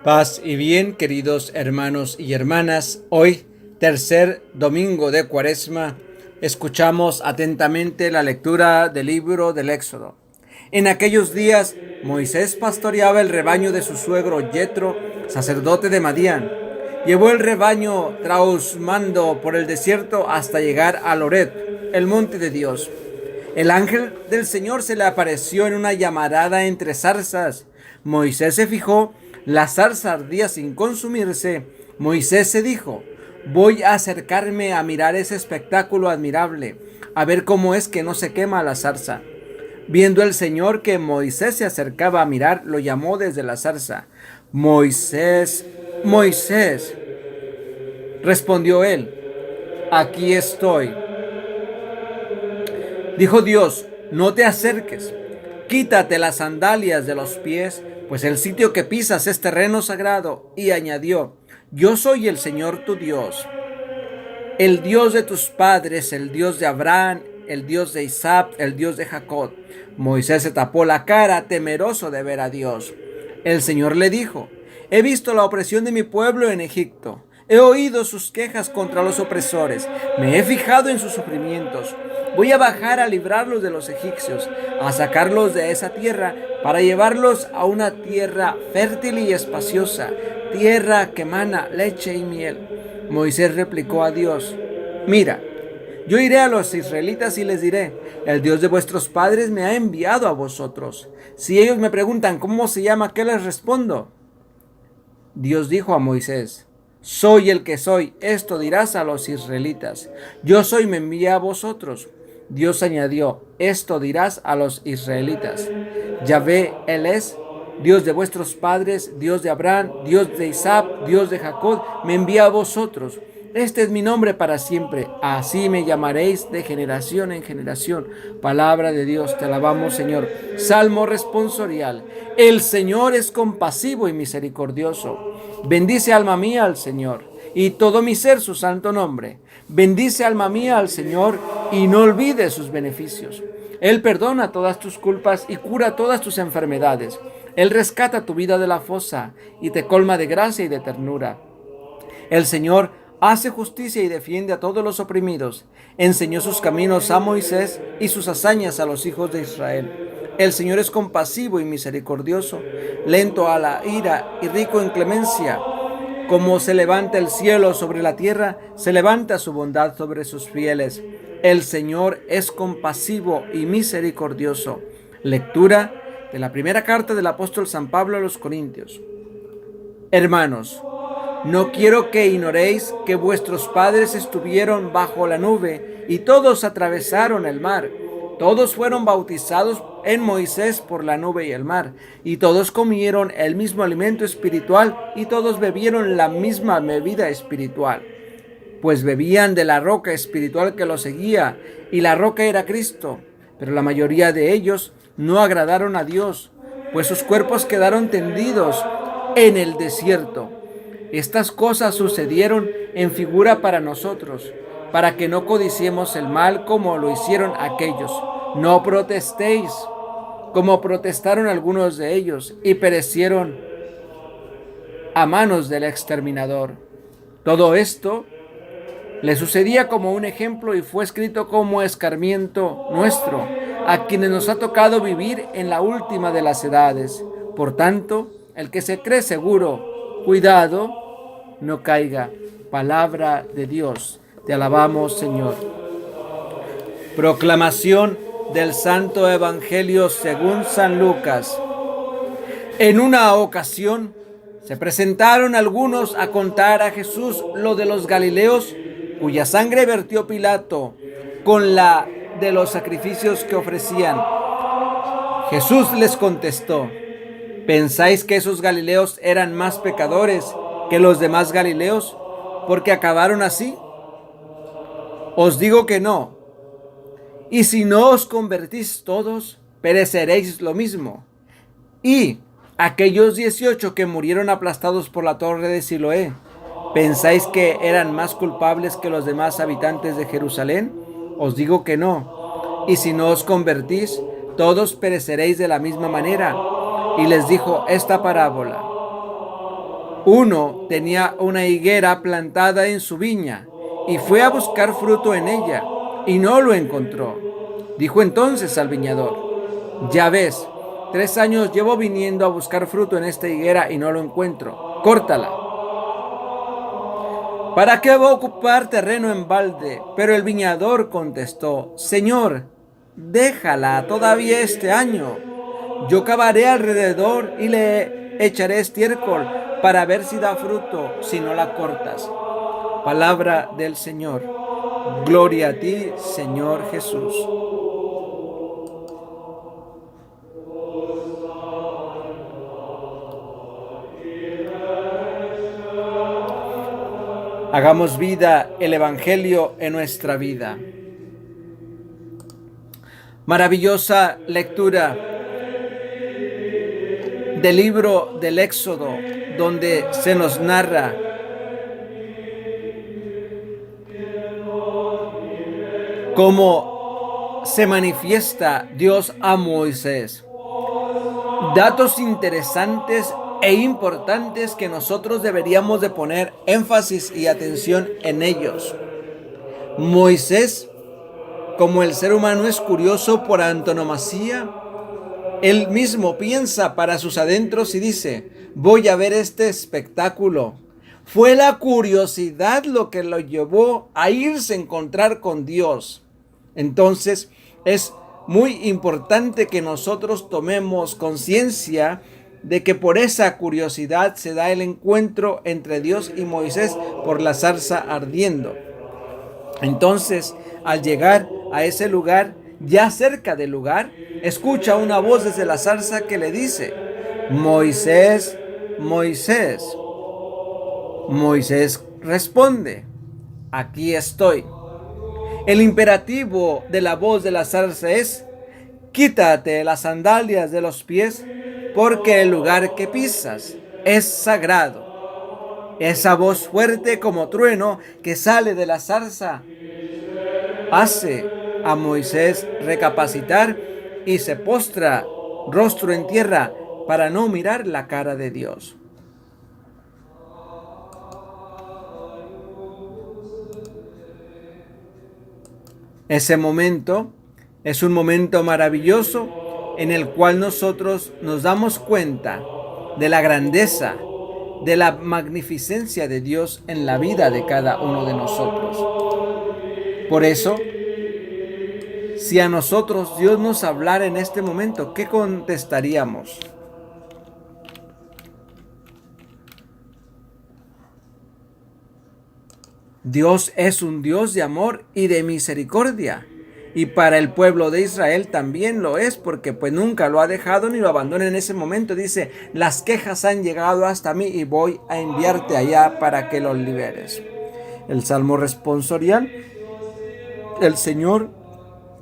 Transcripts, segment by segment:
Paz y bien, queridos hermanos y hermanas. Hoy, tercer domingo de Cuaresma, escuchamos atentamente la lectura del libro del Éxodo. En aquellos días, Moisés pastoreaba el rebaño de su suegro Yetro, sacerdote de Madián. Llevó el rebaño trahusmando por el desierto hasta llegar a Horeb, el monte de Dios. El ángel del Señor se le apareció en una llamarada entre zarzas. Moisés se fijó, la zarza ardía sin consumirse. Moisés se dijo: voy a acercarme a mirar ese espectáculo admirable, a ver cómo es que no se quema la zarza. Viendo el Señor que Moisés se acercaba a mirar, lo llamó desde la zarza. Moisés, Moisés, respondió él, aquí estoy. Dijo Dios: no te acerques, quítate las sandalias de los pies, pues el sitio que pisas es terreno sagrado. Y añadió: yo soy el Señor tu Dios, el Dios de tus padres, el Dios de Abraham, el Dios de Isaac, el Dios de Jacob. Moisés se tapó la cara, temeroso de ver a Dios. El Señor le dijo: he visto la opresión de mi pueblo en Egipto. He oído sus quejas contra los opresores. Me he fijado en sus sufrimientos. Voy a bajar a librarlos de los egipcios, a sacarlos de esa tierra, para llevarlos a una tierra fértil y espaciosa, tierra que emana leche y miel. Moisés replicó a Dios: mira, yo iré a los israelitas y les diré: el Dios de vuestros padres me ha enviado a vosotros. Si ellos me preguntan cómo se llama, ¿qué les respondo? Dios dijo a Moisés: soy el que soy, esto dirás a los israelitas. Yo soy, me envía a vosotros. Dios añadió: esto dirás a los israelitas: Yahvé, Él es, Dios de vuestros padres, Dios de Abraham, Dios de Isaac, Dios de Jacob, me envía a vosotros. Este es mi nombre para siempre, así me llamaréis de generación en generación. Palabra de Dios, te alabamos, Señor. Salmo responsorial. El Señor es compasivo y misericordioso. Bendice, alma mía, al Señor, y todo mi ser su santo nombre. Bendice, alma mía, al Señor, y no olvides sus beneficios. Él perdona todas tus culpas y cura todas tus enfermedades. Él rescata tu vida de la fosa y te colma de gracia y de ternura. El Señor hace justicia y defiende a todos los oprimidos. Enseñó sus caminos a Moisés y sus hazañas a los hijos de Israel. El Señor es compasivo y misericordioso, lento a la ira y rico en clemencia. Como se levanta el cielo sobre la tierra, se levanta su bondad sobre sus fieles. El Señor es compasivo y misericordioso. Lectura de la primera carta del apóstol San Pablo a los Corintios. Hermanos, no quiero que ignoréis que vuestros padres estuvieron bajo la nube y todos atravesaron el mar. Todos fueron bautizados en Moisés por la nube y el mar, y todos comieron el mismo alimento espiritual y todos bebieron la misma bebida espiritual, pues bebían de la roca espiritual que los seguía, y la roca era Cristo. Pero la mayoría de ellos no agradaron a Dios, pues sus cuerpos quedaron tendidos en el desierto. Estas cosas sucedieron en figura para nosotros, para que no codiciemos el mal como lo hicieron aquellos. No protestéis, como protestaron algunos de ellos, y perecieron a manos del exterminador. Todo esto le sucedía como un ejemplo y fue escrito como escarmiento nuestro, a quienes nos ha tocado vivir en la última de las edades. Por tanto, el que se cree seguro, cuidado, no caiga. Palabra de Dios. Te alabamos, Señor. Proclamación del Santo Evangelio según San Lucas. En una ocasión se presentaron algunos a contar a Jesús lo de los galileos, cuya sangre vertió Pilato con la de los sacrificios que ofrecían. Jesús les contestó: ¿pensáis que esos galileos eran más pecadores que los demás galileos, porque acabaron así? Os digo que no. Y si no os convertís todos, pereceréis lo mismo. Y aquellos 18 que murieron aplastados por la torre de Siloé, ¿pensáis que eran más culpables que los demás habitantes de Jerusalén? Os digo que no. Y si no os convertís, todos pereceréis de la misma manera. Y les dijo esta parábola: Uno tenía una higuera plantada en su viña y fue a buscar fruto en ella y no lo encontró. Dijo entonces al viñador: ya ves, 3 años llevo viniendo a buscar fruto en esta higuera y no lo encuentro. Córtala. ¿Para qué va a ocupar terreno en balde? Pero el viñador contestó: Señor, déjala todavía este año. Yo cavaré alrededor y le echaré estiércol para ver si da fruto, si no la cortas. Palabra del Señor. Gloria a ti, Señor Jesús. Hagamos vida el Evangelio en nuestra vida. Maravillosa lectura del libro del Éxodo, donde se nos narra cómo se manifiesta Dios a Moisés. Datos interesantes e importantes que nosotros deberíamos de poner énfasis y atención en ellos. Moisés, como el ser humano es curioso por antonomasia, él mismo piensa para sus adentros y dice: voy a ver este espectáculo. Fue la curiosidad lo que lo llevó a irse a encontrar con Dios. Entonces es muy importante que nosotros tomemos conciencia de que por esa curiosidad se da el encuentro entre Dios y Moisés por la zarza ardiendo. Entonces, al llegar a ese lugar, ya cerca del lugar, escucha una voz desde la zarza que le dice: Moisés, Moisés. Moisés responde: aquí estoy. El imperativo de la voz de la zarza es: quítate las sandalias de los pies, porque el lugar que pisas es sagrado. Esa voz fuerte como trueno que sale de la zarza hace a Moisés recapacitar y se postra rostro en tierra para no mirar la cara de Dios. Ese momento es un momento maravilloso en el cual nosotros nos damos cuenta de la grandeza, de la magnificencia de Dios en la vida de cada uno de nosotros. Por eso, si a nosotros Dios nos hablara en este momento, ¿qué contestaríamos? Dios es un Dios de amor y de misericordia. Y para el pueblo de Israel también lo es, porque pues nunca lo ha dejado ni lo abandona en ese momento. Dice: las quejas han llegado hasta mí y voy a enviarte allá para que los liberes. El Salmo responsorial: el Señor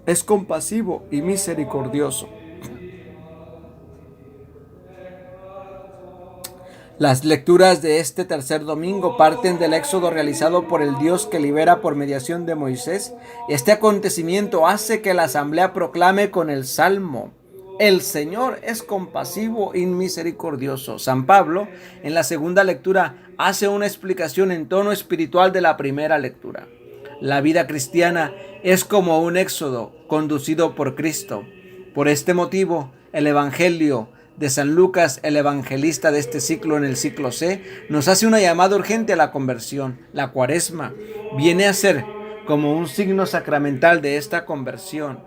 es compasivo y misericordioso. Las lecturas de este tercer domingo parten del éxodo realizado por el Dios que libera por mediación de Moisés. Este acontecimiento hace que la asamblea proclame con el salmo: el Señor es compasivo y misericordioso. San Pablo, en la segunda lectura, hace una explicación en tono espiritual de la primera lectura. La vida cristiana es como un éxodo conducido por Cristo. Por este motivo, el Evangelio de San Lucas, el evangelista de este ciclo en el ciclo C, nos hace una llamada urgente a la conversión. La Cuaresma viene a ser como un signo sacramental de esta conversión.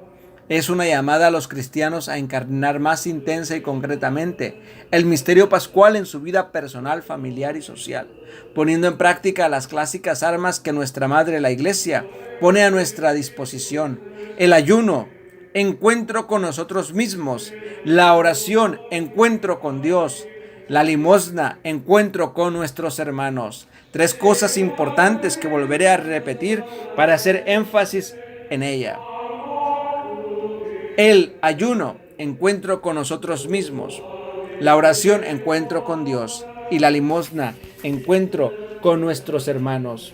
Es una llamada a los cristianos a encarnar más intensa y concretamente el misterio pascual en su vida personal, familiar y social, poniendo en práctica las clásicas armas que nuestra Madre, la Iglesia, pone a nuestra disposición: el ayuno, encuentro con nosotros mismos; la oración, encuentro con Dios; la limosna, encuentro con nuestros hermanos. 3 cosas importantes que volveré a repetir para hacer énfasis en ella. El ayuno, encuentro con nosotros mismos; la oración, encuentro con Dios; y la limosna, encuentro con nuestros hermanos.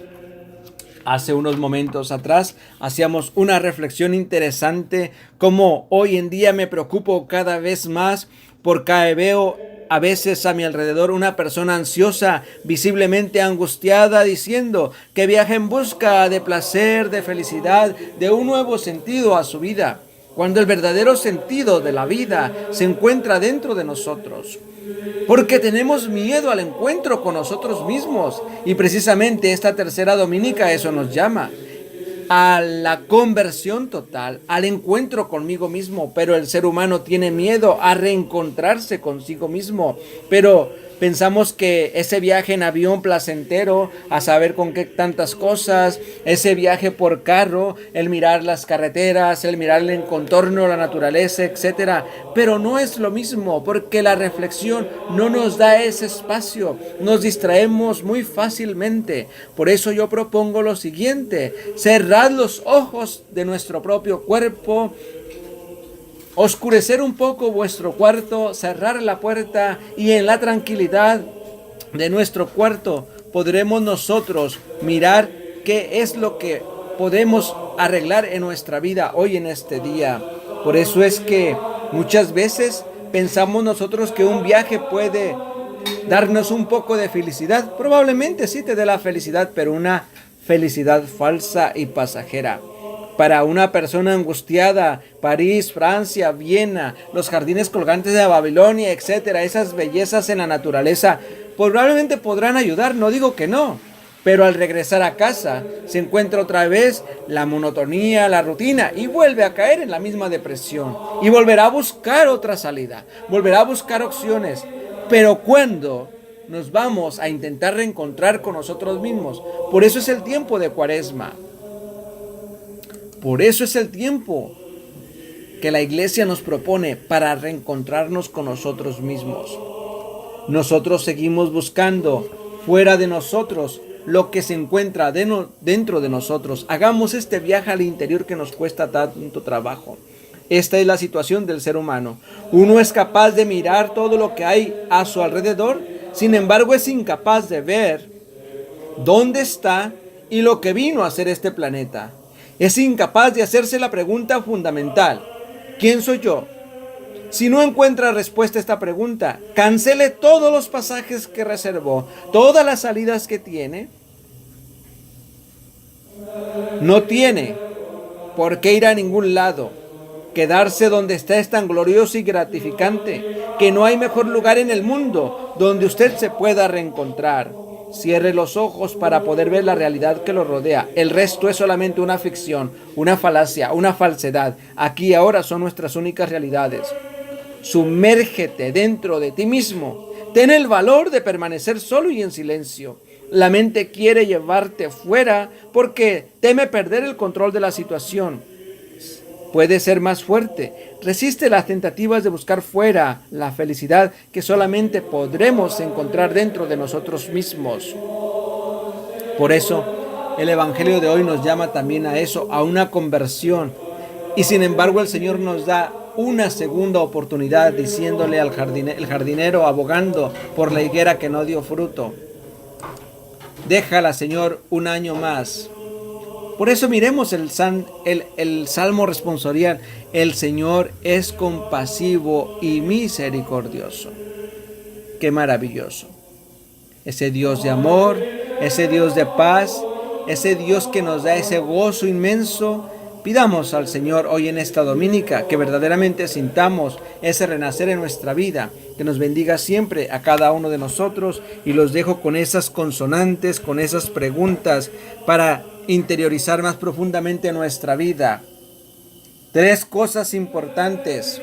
Hace unos momentos atrás hacíamos una reflexión interesante, como hoy en día me preocupo cada vez más porque veo a veces a mi alrededor una persona ansiosa, visiblemente angustiada, diciendo que viaja en busca de placer, de felicidad, de un nuevo sentido a su vida, cuando el verdadero sentido de la vida se encuentra dentro de nosotros. Porque tenemos miedo al encuentro con nosotros mismos. Y precisamente esta tercera dominica eso nos llama. A la conversión total, al encuentro conmigo mismo. Pero el ser humano tiene miedo a reencontrarse consigo mismo. Pero pensamos que ese viaje en avión placentero, a saber con qué tantas cosas, ese viaje por carro, el mirar las carreteras, el mirar el contorno, la naturaleza, etcétera. Pero no es lo mismo, porque la reflexión no nos da ese espacio. Nos distraemos muy fácilmente. Por eso yo propongo lo siguiente: cerrad los ojos de nuestro propio cuerpo, oscurecer un poco vuestro cuarto, cerrar la puerta, y en la tranquilidad de nuestro cuarto podremos nosotros mirar qué es lo que podemos arreglar en nuestra vida hoy en este día. Por eso es que muchas veces pensamos nosotros que un viaje puede darnos un poco de felicidad. Probablemente sí te dé la felicidad, pero una felicidad falsa y pasajera. Para una persona angustiada, París, Francia, Viena, los jardines colgantes de Babilonia, etcétera, esas bellezas en la naturaleza, probablemente podrán ayudar, no digo que no. Pero al regresar a casa, se encuentra otra vez la monotonía, la rutina, y vuelve a caer en la misma depresión. Y volverá a buscar otra salida, volverá a buscar opciones. Pero ¿cuándo nos vamos a intentar reencontrar con nosotros mismos? Por eso es el tiempo de Cuaresma. Por eso es el tiempo que la iglesia nos propone para reencontrarnos con nosotros mismos. Nosotros seguimos buscando fuera de nosotros lo que se encuentra dentro de nosotros. Hagamos este viaje al interior que nos cuesta tanto trabajo. Esta es la situación del ser humano. Uno es capaz de mirar todo lo que hay a su alrededor, sin embargo es incapaz de ver dónde está y lo que vino a hacer este planeta. Es incapaz de hacerse la pregunta fundamental: ¿quién soy yo? Si no encuentra respuesta a esta pregunta, cancele todos los pasajes que reservó, todas las salidas que tiene. No tiene por qué ir a ningún lado. Quedarse donde está es tan glorioso y gratificante que no hay mejor lugar en el mundo donde usted se pueda reencontrar. Cierre los ojos para poder ver la realidad que lo rodea. El resto es solamente una ficción, una falacia, una falsedad. Aquí y ahora son nuestras únicas realidades. Sumérgete dentro de ti mismo. Ten el valor de permanecer solo y en silencio. La mente quiere llevarte fuera porque teme perder el control de la situación. Puede ser más fuerte. Resiste las tentativas de buscar fuera la felicidad que solamente podremos encontrar dentro de nosotros mismos. Por eso, el Evangelio de hoy nos llama también a eso, a una conversión. Y sin embargo, el Señor nos da una segunda oportunidad, diciéndole al jardinero, abogando por la higuera que no dio fruto: déjala, Señor, un año más. Por eso miremos el Salmo responsorial: el Señor es compasivo y misericordioso. Qué maravilloso. Ese Dios de amor, ese Dios de paz, ese Dios que nos da ese gozo inmenso. Pidamos al Señor hoy en esta dominica que verdaderamente sintamos ese renacer en nuestra vida, que nos bendiga siempre a cada uno de nosotros, y los dejo con esas consonantes, con esas preguntas para interiorizar más profundamente nuestra vida. 3 cosas importantes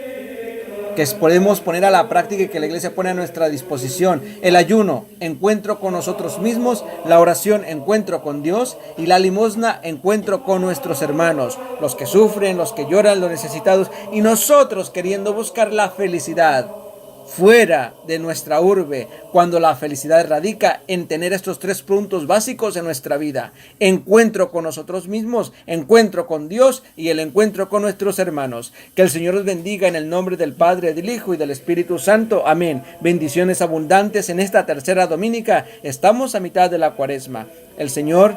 que podemos poner a la práctica y que la iglesia pone a nuestra disposición: el ayuno, encuentro con nosotros mismos; la oración, encuentro con Dios; y la limosna, encuentro con nuestros hermanos, los que sufren, los que lloran, los necesitados, y nosotros queriendo buscar la felicidad fuera de nuestra urbe, cuando la felicidad radica en tener estos 3 puntos básicos en nuestra vida: encuentro con nosotros mismos, encuentro con Dios y el encuentro con nuestros hermanos. Que el Señor los bendiga en el nombre del Padre, del Hijo y del Espíritu Santo. Amén. Bendiciones abundantes en esta tercera dominica. Estamos a mitad de la Cuaresma. El Señor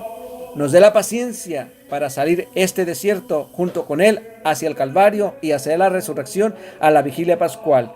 nos dé la paciencia para salir este desierto junto con Él hacia el Calvario y hacia la resurrección, a la vigilia pascual.